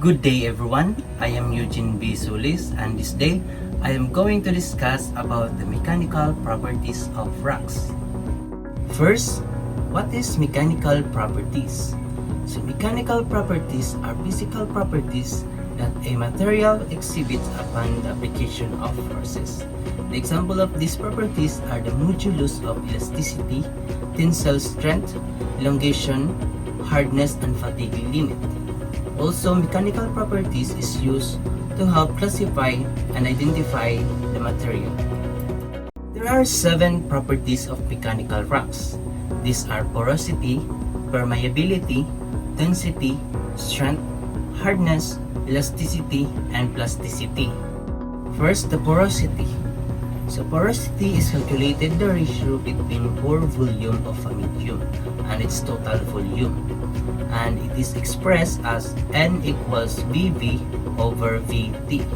Good day everyone, I am Eugene B. Sulis and this day I am going to discuss about the mechanical properties of rocks. First, what is mechanical properties? So mechanical properties are physical properties that a material exhibits upon the application of forces. The example of these properties are the modulus of elasticity, tensile strength, elongation, hardness, and fatigue limit. Also, mechanical properties is used to help classify and identify the material. There are 7 properties of mechanical rocks. These are porosity, permeability, density, strength, hardness, elasticity, and plasticity. First, the porosity. So porosity is calculated the ratio between pore volume of a medium and its total volume, and it is expressed as N equals VV over VT,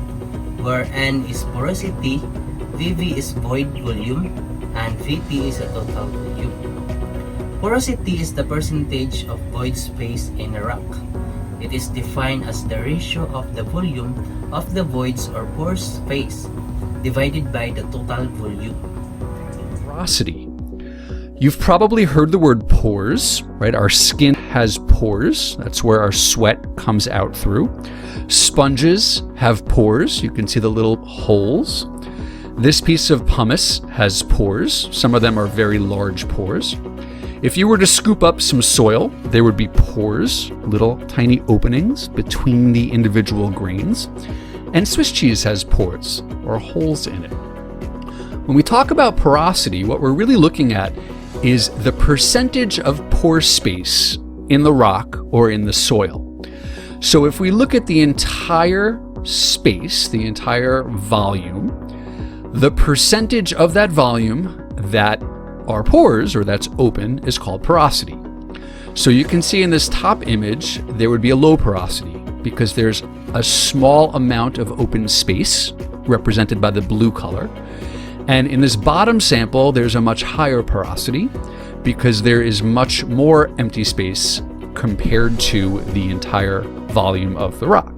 where N is porosity, VV is void volume, and VT is a total volume. Porosity is the percentage of void space in a rock. It is defined as the ratio of the volume of the voids or pore space divided by the total volume. Porosity. You've probably heard the word pores, right? Our skin has pores. That's where our sweat comes out through. Sponges have pores. You can see the little holes. This piece of pumice has pores. Some of them are very large pores. If you were to scoop up some soil, there would be pores, little tiny openings between the individual grains. And Swiss cheese has pores, or holes in it. When we talk about porosity, what we're really looking at is the percentage of pore space in the rock or in the soil. So if we look at the entire space, the entire volume, the percentage of that volume that are pores, or that's open, is called porosity. So you can see in this top image, there would be a low porosity because there's a small amount of open space represented by the blue color. And in this bottom sample, there's a much higher porosity because there is much more empty space compared to the entire volume of the rock.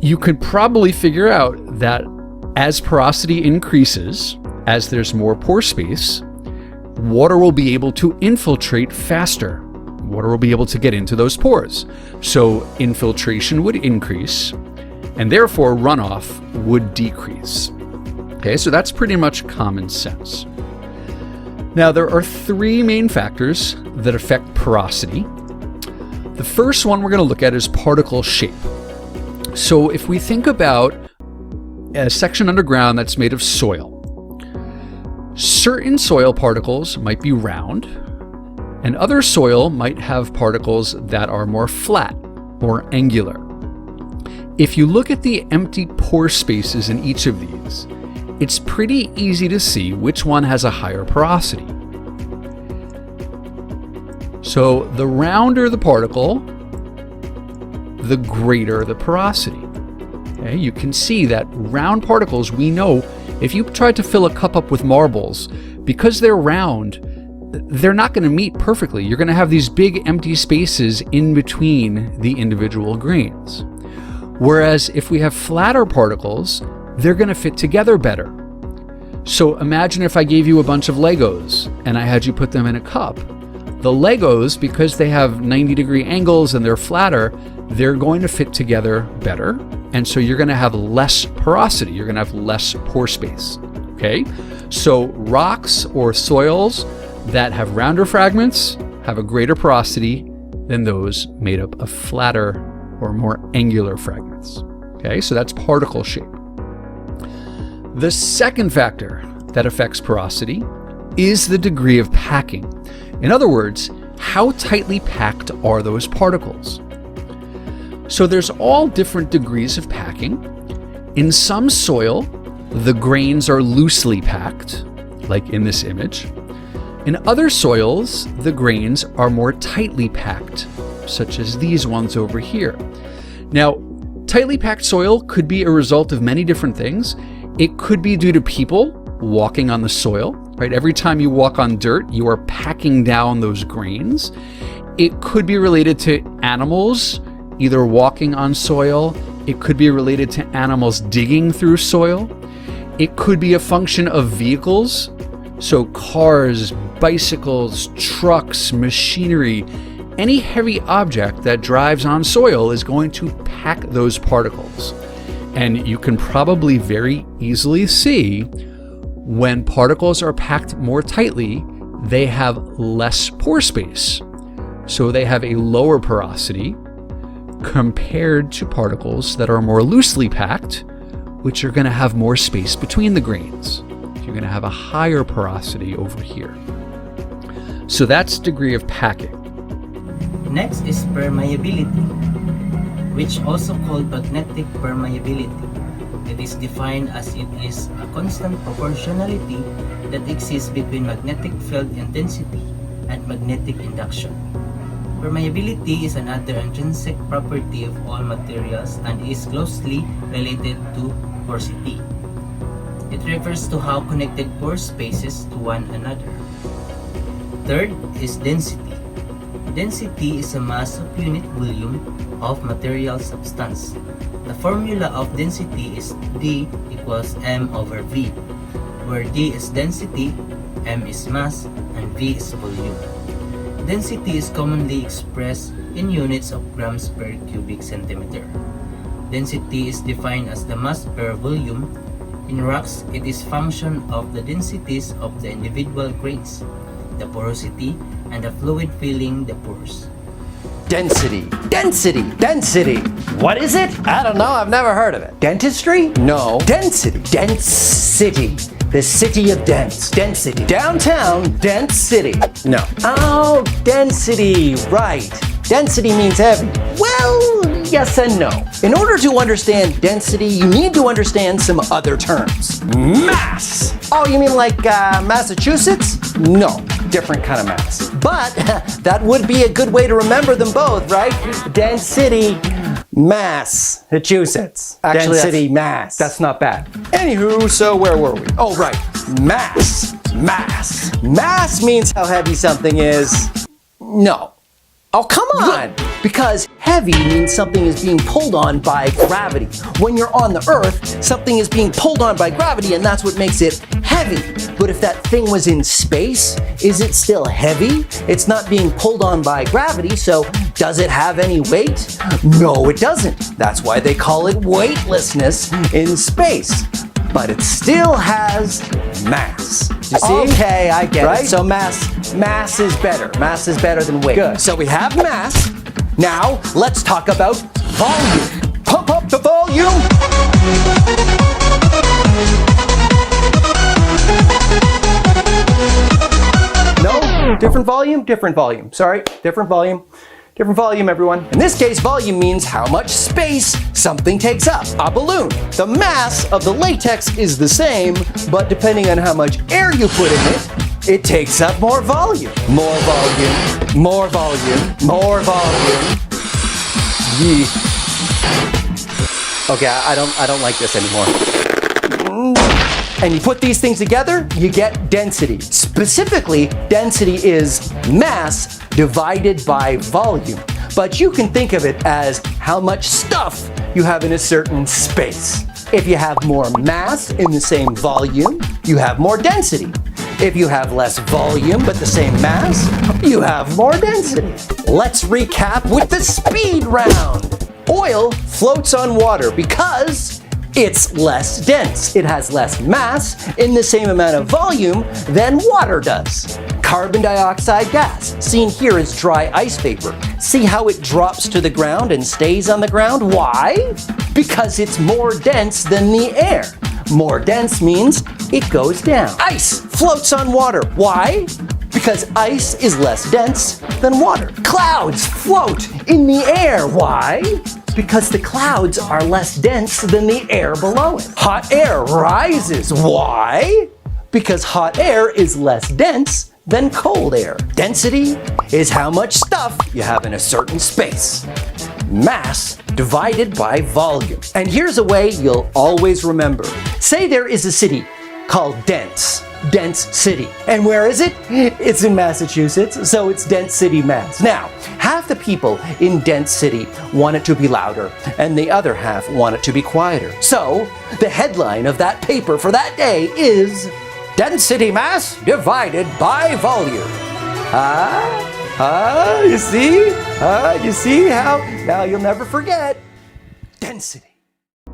You could probably figure out that as porosity increases, as there's more pore space, water will be able to infiltrate faster. Water will be able to get into those pores. So infiltration would increase, and therefore runoff would decrease. Okay, so that's pretty much common sense. Now, there are 3 main factors that affect porosity. The first one we're going to look at is particle shape. So if we think about a section underground that's made of soil, certain soil particles might be round, and other soil might have particles that are more flat or angular. If you look at the empty pore spaces in each of these, it's pretty easy to see which one has a higher porosity. So the rounder the particle, the greater the porosity. Okay, you can see that round particles, we know if you try to fill a cup up with marbles, because they're round, they're not going to meet perfectly. You're going to have these big empty spaces in between the individual grains. Whereas if we have flatter particles, they're going to fit together better. So imagine if I gave you a bunch of Legos and I had you put them in a cup. The Legos, because they have 90-degree angles and they're flatter, they're going to fit together better. And so you're going to have less porosity. You're going to have less pore space. Okay? So rocks or soils that have rounder fragments have a greater porosity than those made up of flatter or more angular fragments. Okay, so that's particle shape. The second factor that affects porosity is the degree of packing. In other words, how tightly packed are those particles? So there's all different degrees of packing. In some soil, the grains are loosely packed, like in this image. In other soils, the grains are more tightly packed, such as these ones over here. Now, tightly packed soil could be a result of many different things. It could be due to people walking on the soil, right? Every time you walk on dirt, you are packing down those grains. It could be related to animals, either walking on soil. It could be related to animals digging through soil. It could be a function of vehicles, so cars, bicycles, trucks, machinery. Any heavy object that drives on soil is going to pack those particles. And you can probably very easily see when particles are packed more tightly, they have less pore space. So they have a lower porosity compared to particles that are more loosely packed, which are going to have more space between the grains. You're going to have a higher porosity over here. So that's degree of packing. Next is permeability, which also called magnetic permeability. It is defined as it is a constant proportionality that exists between magnetic field intensity and magnetic induction. Permeability is another intrinsic property of all materials and is closely related to porosity. It refers to how connected pore spaces to one another. Third is density. Density is a mass of unit volume of material substance. The formula of density is D equals m over V, where D is density, m is mass, and V is volume. Density is commonly expressed in units of grams per cubic centimeter. Density is defined as the mass per volume. In rocks, it is function of the densities of the individual grains, the porosity, and the fluid filling the pores. Density, density, density. What is it? I don't know, I've never heard of it. Dentistry? No. Density, dense city. The city of dents. Density. Downtown, dense city. No. Oh, density, right. Density means heavy. Well, yes and no. In order to understand density, you need to understand some other terms. Mass. Oh, you mean like Massachusetts? No, different kind of mass. But that would be a good way to remember them both, right? Density, Massachusetts. Actually, density, mass. That's not bad. Anywho, so where were we? Oh, right. Mass. Mass. Mass means how heavy something is. No. Oh, come on! Because heavy means something is being pulled on by gravity. When you're on the earth, something is being pulled on by gravity, and that's what makes it heavy. But if that thing was in space, is it still heavy? It's not being pulled on by gravity, so does it have any weight? No, it doesn't. That's why they call it weightlessness in space. But it still has mass. You see? Okay, I get it. So mass is better. Mass is better than weight. Good. So we have mass. Now, let's talk about volume. Pump up the volume. No? Different volume? Different volume. Sorry, different volume. Different volume, everyone. In this case, volume means how much space something takes up. A balloon. The mass of the latex is the same, but depending on how much air you put in it, it takes up more volume. More volume, more volume, more volume. Yee. Okay, I don't like this anymore. And you put these things together, you get density. Specifically, density is mass divided by volume. But you can think of it as how much stuff you have in a certain space. If you have more mass in the same volume, you have more density. If you have less volume but the same mass, you have more density. Let's recap with the speed round. Oil floats on water because it's less dense. It has less mass in the same amount of volume than water does. Carbon dioxide gas, seen here as dry ice vapor. See how it drops to the ground and stays on the ground? Why? Because it's more dense than the air. More dense means it goes down. Ice floats on water. Why? Because ice is less dense than water. Clouds float in the air. Why? Because the clouds are less dense than the air below it. Hot air rises. Why? Because hot air is less dense than cold air. Density is how much stuff you have in a certain space. Mass divided by volume. And here's a way you'll always remember. Say there is a city called dense. Dense city. And where is it? It's in Massachusetts, so it's Dense City, Mass. Now, half the people in Dense City want it to be louder, and the other half want it to be quieter. So, the headline of that paper for that day is Dense City, Mass divided by volume. You see? You see how? Now you'll never forget. Density.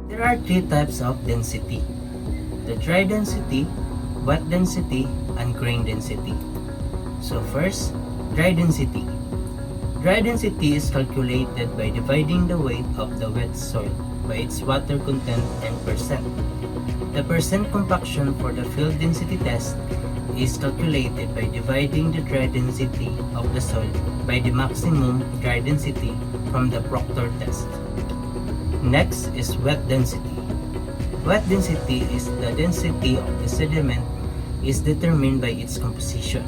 There are three types of density: the dry density, wet density, and grain density. So first, dry density. Dry density is calculated by dividing the weight of the wet soil by its water content and percent. The percent compaction for the field density test is calculated by dividing the dry density of the soil by the maximum dry density from the Proctor test. Next is wet density. Wet density is the density of the sediment is determined by its composition.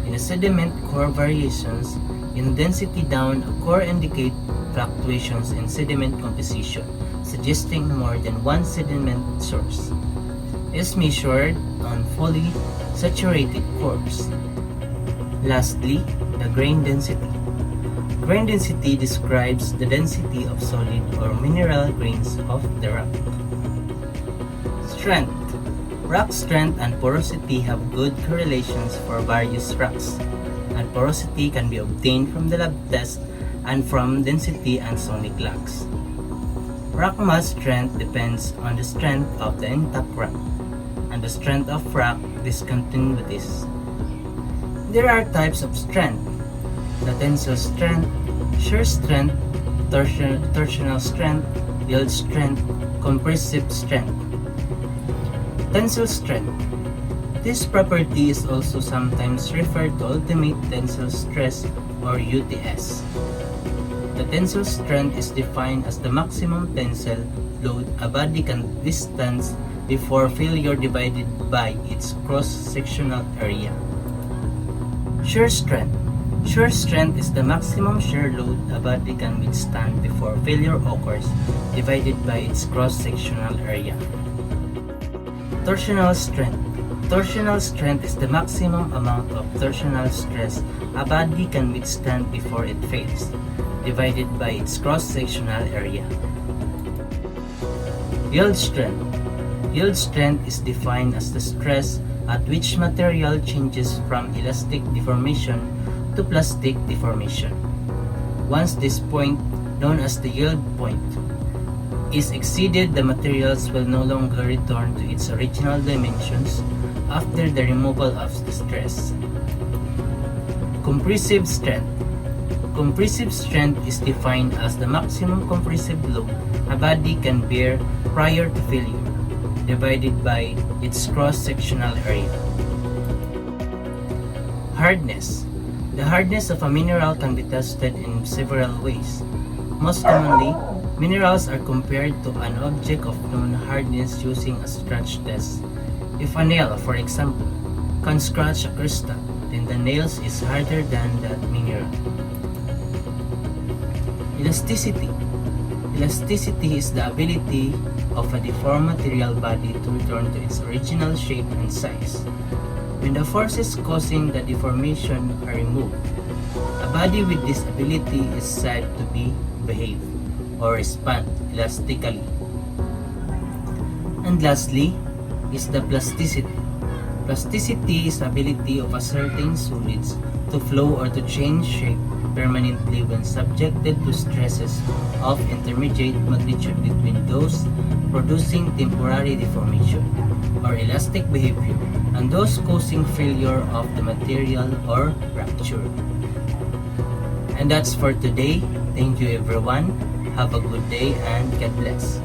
In a sediment, core variations in density down a core indicate fluctuations in sediment composition, suggesting more than one sediment source is measured on fully saturated cores. Lastly, the grain density. Grain density describes the density of solid or mineral grains of the rock. Strength. Rock strength and porosity have good correlations for various rocks, and porosity can be obtained from the lab test and from density and sonic logs. Rock mass strength depends on the strength of the intact rock and the strength of rock discontinuities. There are types of strength: the tensile strength, shear strength, torsional strength, yield strength, compressive strength. Tensile strength. This property is also sometimes referred to ultimate tensile stress or UTS. The tensile strength is defined as the maximum tensile load a body can withstand before failure divided by its cross-sectional area. Shear strength. Shear strength is the maximum shear load a body can withstand before failure occurs divided by its cross-sectional area. Torsional strength. Torsional strength is the maximum amount of torsional stress a body can withstand before it fails, divided by its cross-sectional area. Yield strength. Yield strength is defined as the stress at which material changes from elastic deformation to plastic deformation. Once this point, known as the yield point, is exceeded, the materials will no longer return to its original dimensions after the removal of the stress. Compressive strength. Compressive strength is defined as the maximum compressive load a body can bear prior to failure, divided by its cross-sectional area. Hardness. The hardness of a mineral can be tested in several ways. Most commonly, minerals are compared to an object of known hardness using a scratch test. If a nail, for example, can scratch a crystal, then the nail is harder than that mineral. Elasticity. Elasticity is the ability of a deformed material body to return to its original shape and size. When the forces causing the deformation are removed, a body with this ability is said to be behave or respond elastically. And lastly is the plasticity. Plasticity is the ability of a certain solids to flow or to change shape permanently when subjected to stresses of intermediate magnitude between those producing temporary deformation or elastic behavior and those causing failure of the material or rupture. And that's for today. Thank you everyone. Have a good day and God bless.